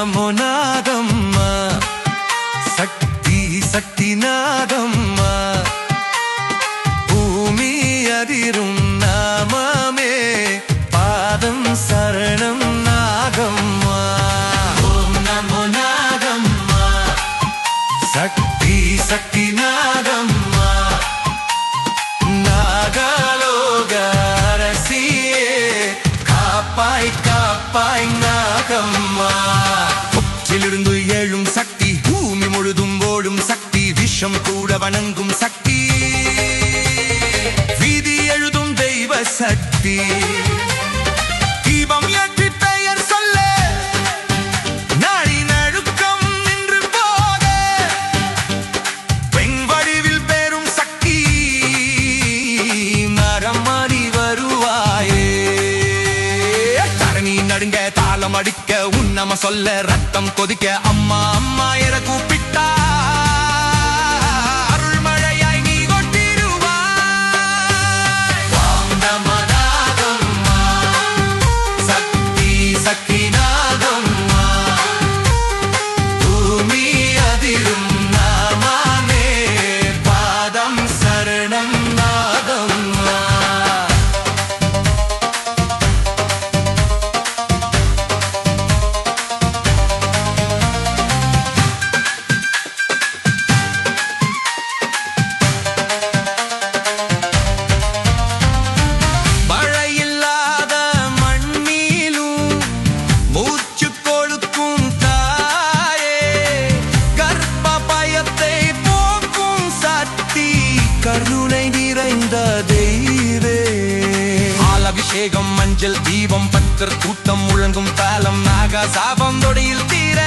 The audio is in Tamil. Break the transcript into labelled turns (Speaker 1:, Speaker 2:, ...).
Speaker 1: நமோ நாகம்மா சக்தி சக்தி நாகம்மா பூமி அதிரும் நாமமே பாதம் சரணம் நாகம்மா ஓம் நமோ நாகம்மா சக்தி சக்தி நாகம்மா நாகலோக அரசியே காப்பாய் காப்பாய் நாகம்மா உச்சிலிருந்து எழும் சக்தி பூமி முழுதும் ஓடும் சக்தி விஷம் கூட வணங்கும் சக்தி விதி எழுதும் தெய்வ சக்தி தீபம் ஏற்றி பெயர் சொல்ல நாடி நடுக்கம் நின்று போக பெண் வடிவில் பெறும் சக்தி மரம் மாறி வருவாயே தரணி நடுங்க தாளம் அடிக்க உன்னம சொல்ல ரத்தம் கொதிக்க அம்மா அம்மா என கூப்பிட்டா அருள்மழையாய் நீ கொட்டிடுவாய் ஓம் நமோ நாகம்மா சக்தி சக்தி நாகம்மா பூமி அதிரும் நாமமே பாதம் சரணம் நாகம்மா மழையில்லாத மண்ணிலும் மூச்சு கொடுக்கும் தாயே கர்ப்ப பயத்தை போக்கும் சக்தி கருணை நிறைந்த தெய்வே ஆலபிஷேகம் மஞ்சள் தீபம் பக்தர் கூட்டம் முழங்கும் தாளம் நாக சாபம் தொடையில் தீர